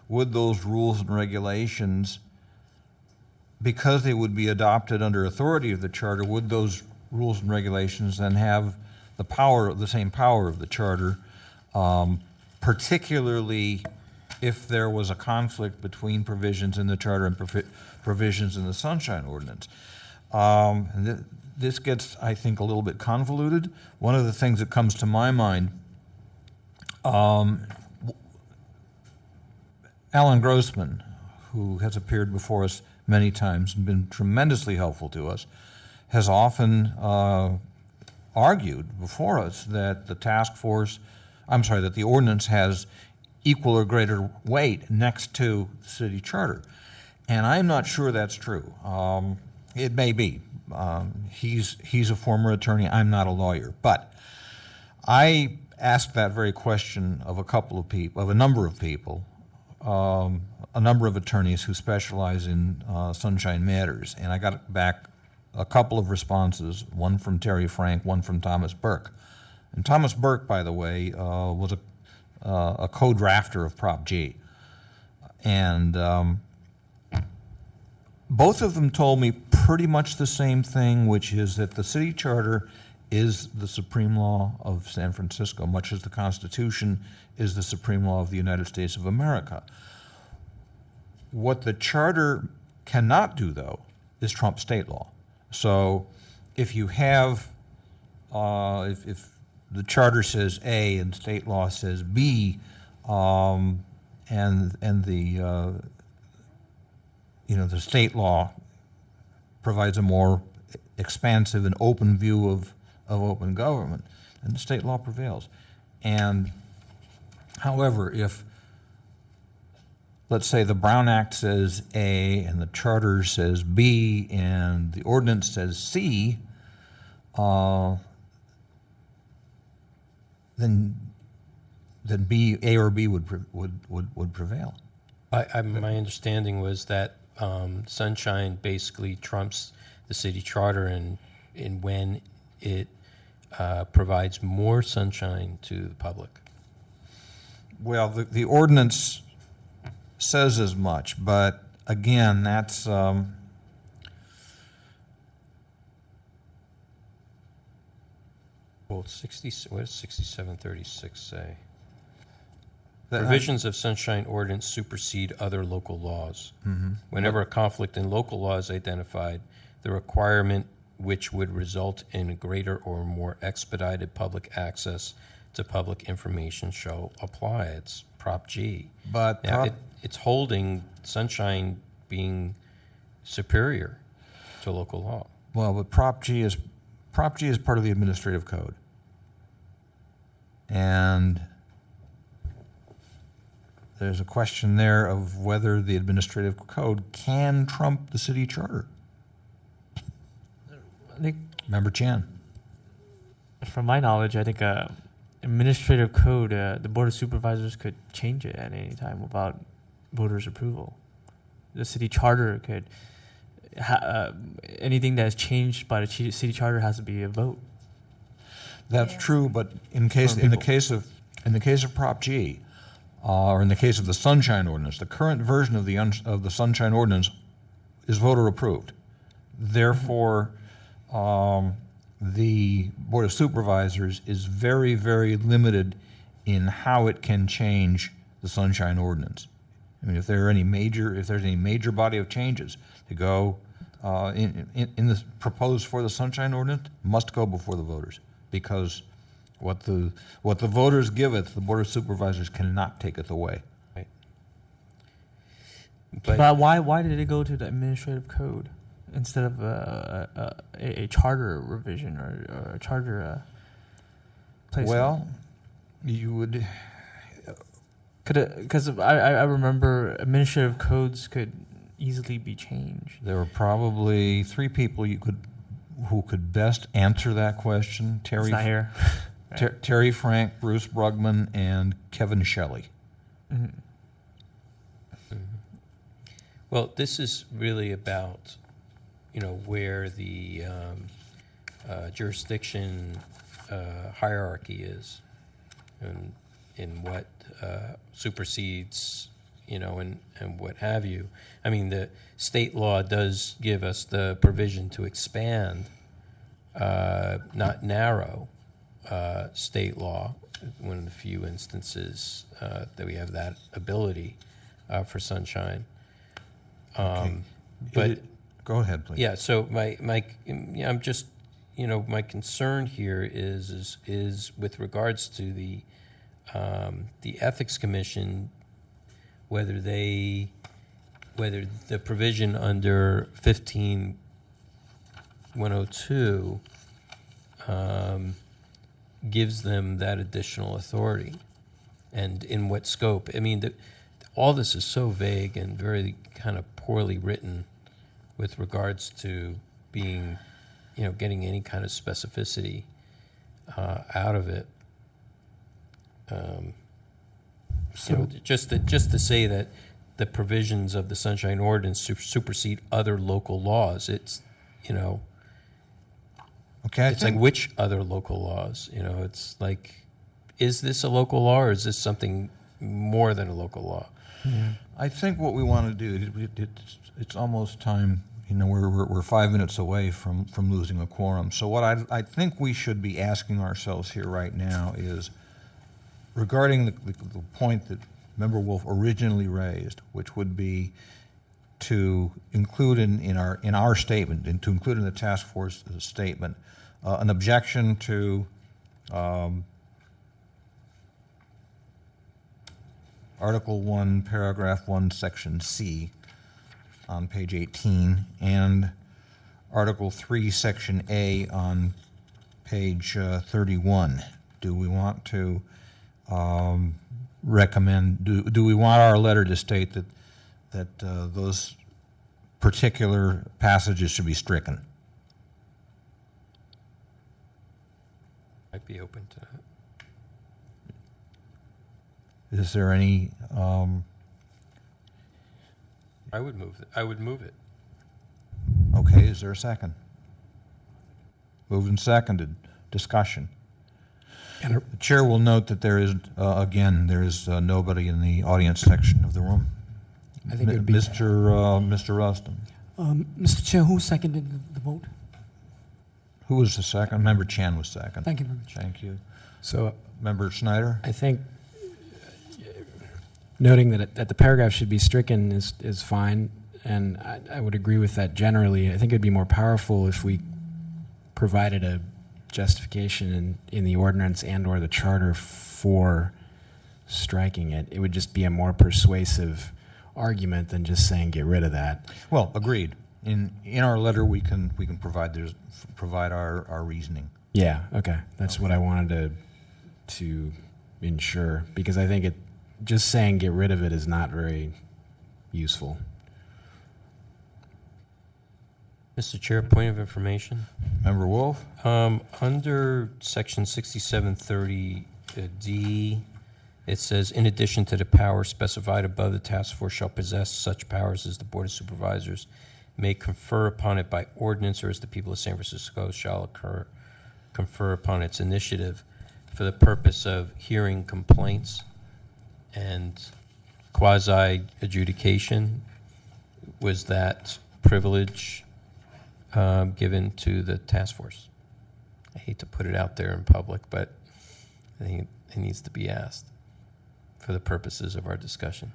would those rules and regulations, because they would be adopted under authority of the charter, would those rules and regulations then have the same power of the charter, particularly if there was a conflict between provisions in the charter and provisions in the Sunshine Ordinance? This gets, I think, a little bit convoluted. One of the things that comes to my mind, Alan Grossman, who has appeared before us many times and been tremendously helpful to us, has often argued before us that that the ordinance has equal or greater weight next to the city charter. And I'm not sure that's true. It may be. He's a former attorney. I'm not a lawyer. But I asked that very question of a number of people, a number of attorneys who specialize in sunshine matters, and I got back a couple of responses, one from Terry Frank, one from Thomas Burke. And Thomas Burke, by the way, was a co-drafter of Prop G. And both of them told me pretty much the same thing, which is that the city charter is the supreme law of San Francisco, much as the Constitution is the supreme law of the United States of America. What the charter cannot do, though, is trump state law. So if you have, if the charter says A and state law says B, and the the state law provides a more expansive and open view of open government, and the state law prevails. And however, if, let's say, the Brown Act says A and the charter says B and the ordinance says C, then B, A or B would prevail. My understanding was that Sunshine basically trumps the city charter in when it provides more sunshine to the public. Well, the ordinance says as much, but again, that's what does 6736 say? that- Provisions of Sunshine Ordinance supersede other local laws. Whenever a conflict in local law is identified, the requirement which would result in a greater or more expedited public access to public information shall apply. It's Prop G. But Now, Prop- it's holding Sunshine being superior to local law. Well, but Prop G is part of the administrative code, and there's a question there of whether the administrative code can trump the city charter. I think, Member Chan. from my knowledge, I think administrative code, the Board of Supervisors could change it at any time without voters' approval. The city charter could, anything that is changed by the city charter has to be a vote. That's true, but in the case of Prop G, or in the case of the Sunshine Ordinance, the current version of the Sunshine Ordinance is voter approved. Therefore, the Board of Supervisors is very, very limited in how it can change the Sunshine Ordinance. I mean, if there's any major body of changes to go in the proposed for the Sunshine Ordinance, must go before the voters, because what the voters give it, the Board of Supervisors cannot take it away. Right. But why did it go to the administrative code instead of a charter revision or a charter placement? Well, you would. Because I remember administrative codes could easily be changed. There were probably three people who could best answer that question. It's not here. Terry Frank, Bruce Brugman, and Kevin Shelley. Well, this is really about, where the jurisdiction hierarchy is, and in what supersedes, and what have you. I mean, the state law does give us the provision to expand, not narrow, state law. One of the few instances that we have that ability for sunshine. But Go ahead, please. yeah, so I'm just, my concern here is with regards to the Ethics Commission, whether the provision under 15102 gives them that additional authority, and in what scope. I mean, all this is so vague and very kind of poorly written with regards to being, getting any kind of specificity out of it. Just to say that the provisions of the Sunshine Ordinance supersede other local laws. It's, Okay, it's like which other local laws? It's like, is this a local law or is this something more than a local law? I think what we want to do, it's almost time, we're 5 minutes away from losing a quorum. So what I think we should be asking ourselves here right now is, regarding the point that Member Wolf originally raised, which would be to include in our statement, and to include in the task force statement, an objection to Article 1, Paragraph 1, Section C on page 18, and Article 3, Section A on page 31. Do we want to recommend, do we want our letter to state that those particular passages should be stricken? I'd be open to that. Is there any, I would move it. okay, is there a second? Moved and seconded. Discussion. The chair will note that there is, there is nobody in the audience section of the room. I think it would be Mr. Rustin. Mr. Chair, who seconded the vote? Who was the second? Member Chan was second. Thank you very much. Thank you. So Member Snyder? I think noting that the paragraph should be stricken is fine, and I would agree with that generally. I think it would be more powerful if we provided a justification in the ordinance and or the charter for striking it. It would just be a more persuasive argument than just saying get rid of that. Well, agreed. In our letter, we can provide our reasoning. Yeah, okay. That's what I wanted to ensure, because I think just saying get rid of it is not very useful. Mr. Chair, point of information. Member Wolf? Under Section 6730D, it says, in addition to the powers specified above, the task force shall possess such powers as the Board of Supervisors may confer upon it by ordinance, or as the people of San Francisco shall confer upon its initiative, for the purpose of hearing complaints and quasi-adjudication. Was that privilege given to the task force? I hate to put it out there in public, but I think it needs to be asked for the purposes of our discussion,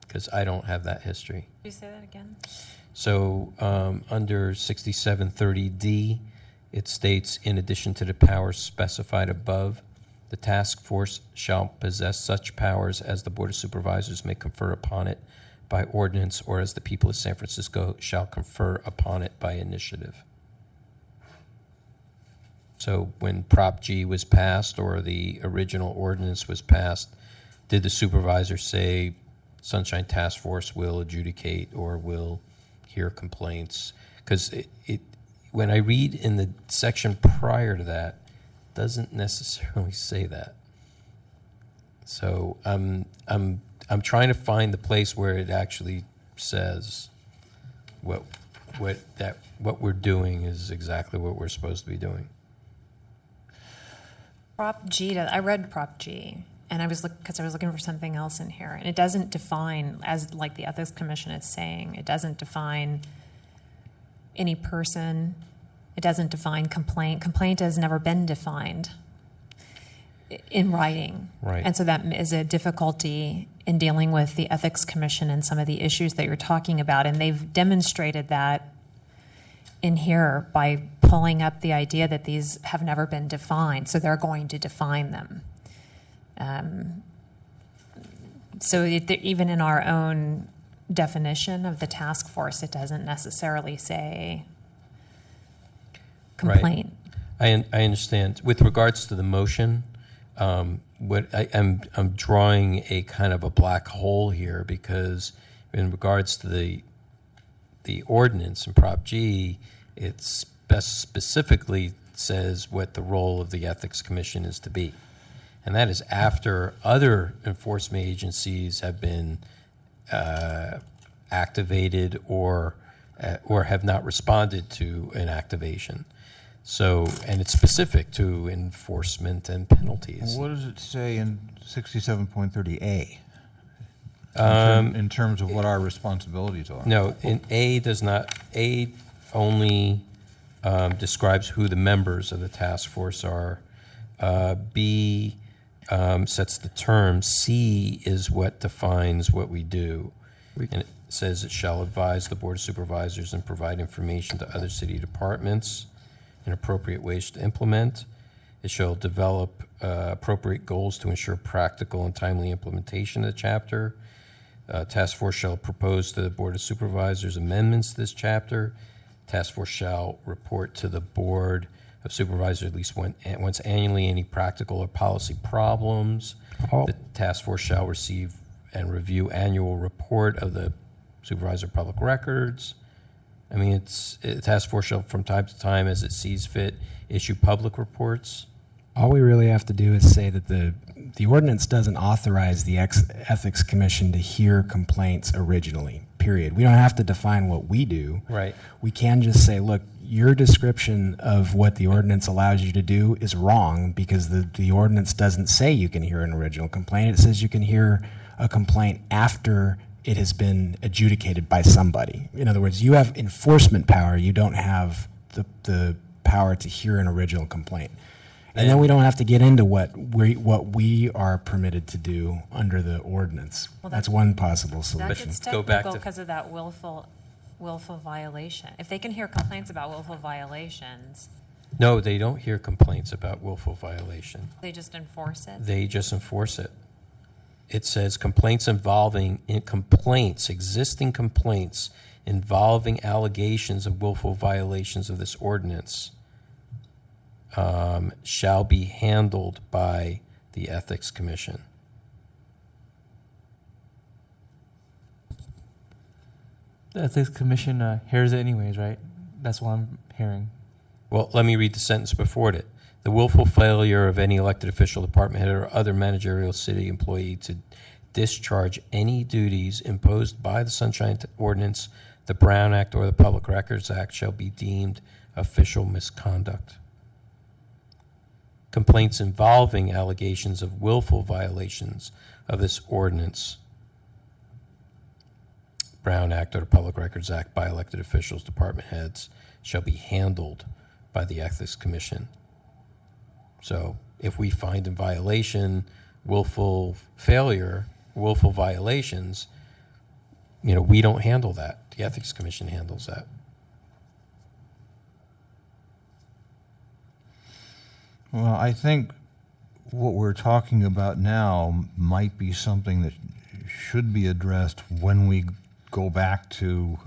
because I don't have that history. Could you say that again? So under 6730D, it states, in addition to the powers specified above, the task force shall possess such powers as the Board of Supervisors may confer upon it by ordinance, or as the people of San Francisco shall confer upon it by initiative. So when Prop G was passed, or the original ordinance was passed, did the supervisor say Sunshine Task Force will adjudicate or will hear complaints? Because when I read in the section prior to that, doesn't necessarily say that. So I'm trying to find the place where it actually says what we're doing is exactly what we're supposed to be doing. Prop G, I read Prop G, and I was looking for something else in here, and it doesn't define, as like the Ethics Commission is saying, it doesn't define any person, it doesn't define complaint. Complaint has never been defined in writing. Right. And so that is a difficulty in dealing with the Ethics Commission and some of the issues that you're talking about, and they've demonstrated that in here by pulling up the idea that these have never been defined, so they're going to define them. Even in our own definition of the task force, it doesn't necessarily say complaint. Right. I understand. With regards to the motion, I'm drawing a kind of a black hole here, because in regards to the ordinance in Prop G, it specifically says what the role of the Ethics Commission is to be. And that is after other enforcement agencies have been activated or have not responded to an activation. So, and it's specific to enforcement and penalties. What does it say in 67.30A? In terms of what our responsibilities are? No, in A does not, A only describes who the members of the task force are. B sets the term. C is what defines what we do. And it says it shall advise the Board of Supervisors and provide information to other city departments in appropriate ways to implement. It shall develop appropriate goals to ensure practical and timely implementation of the chapter. Task force shall propose to the Board of Supervisors amendments to this chapter. Task force shall report to the Board of Supervisors at least once annually any practical or policy problems. The task force shall receive and review annual report of the Supervisor of Public Records. I mean, the task force shall, from time to time, as it sees fit, issue public reports. All we really have to do is say that the ordinance doesn't authorize the Ethics Commission to hear complaints originally, period. We don't have to define what we do. Right. We can just say, look, your description of what the ordinance allows you to do is wrong, because the ordinance doesn't say you can hear an original complaint. It says you can hear a complaint after it has been adjudicated by somebody. In other words, you have enforcement power. You don't have the power to hear an original complaint. And then we don't have to get into what we are permitted to do under the ordinance. Well, that's one possible That solution. gets Go back technical to- because of that willful violation. If they can hear complaints about willful violations, No, they don't hear complaints about willful violation. they just enforce it. They just enforce it. It says existing complaints involving allegations of willful violations of this ordinance shall be handled by the Ethics Commission. The Ethics Commission hears it anyways, right? That's what I'm hearing. Well, let me read the sentence before it. The willful failure of any elected official, department head, or other managerial city employee to discharge any duties imposed by the Sunshine Ordinance, the Brown Act, or the Public Records Act shall be deemed official misconduct. Complaints involving allegations of willful violations of this ordinance, Brown Act, or the Public Records Act by elected officials, department heads, shall be handled by the Ethics Commission. So if we find in violation willful failure, willful violations, we don't handle that. The Ethics Commission handles that. Well, I think what we're talking about now might be something that should be addressed when we go back to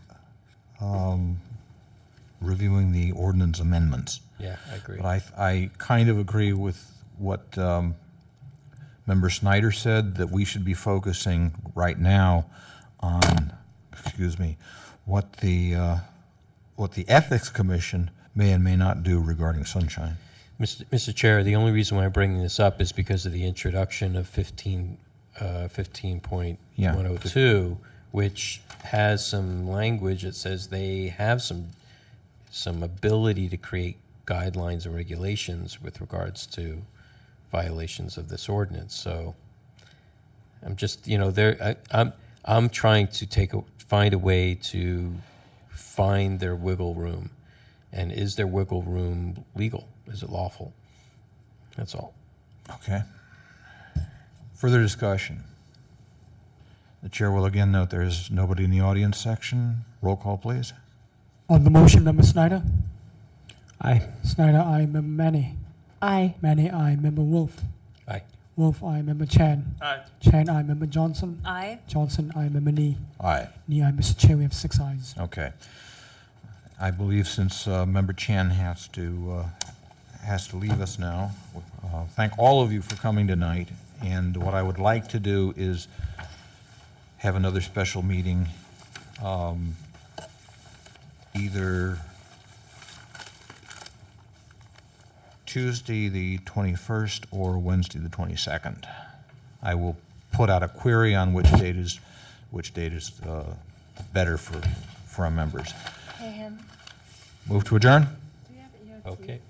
reviewing the ordinance amendments. Yeah, I agree. But I kind of agree with what Member Snyder said, that we should be focusing right now on, what the Ethics Commission may and may not do regarding sunshine. Mr. Chair, the only reason why I'm bringing this up is because of the introduction of 15.102, which has some language that says they have some ability to create guidelines and regulations with regards to violations of this ordinance. So I'm just, I'm trying to find a way to find their wiggle room. And is their wiggle room legal? Is it lawful? That's all. Okay. Further discussion? The chair will again note there is nobody in the audience section. Roll call, please. On the motion, Member Snyder? Aye. Snyder, aye. Member Manny? Aye. Manny, aye. Member Wolf? Aye. Wolf, aye. Member Chan? Aye. Chan, aye. Member Johnson? Aye. Johnson, aye. Member Nee? Aye. Nee, aye. Mr. Chair, we have 6 ayes. Okay. I believe since Member Chan has to leave us now, thank all of you for coming tonight. And what I would like to do is have another special meeting, either Tuesday the 21st or Wednesday the 22nd. I will put out a query on which date is better for our members. Hey, Han, Move to adjourn? do we have EOT? Okay.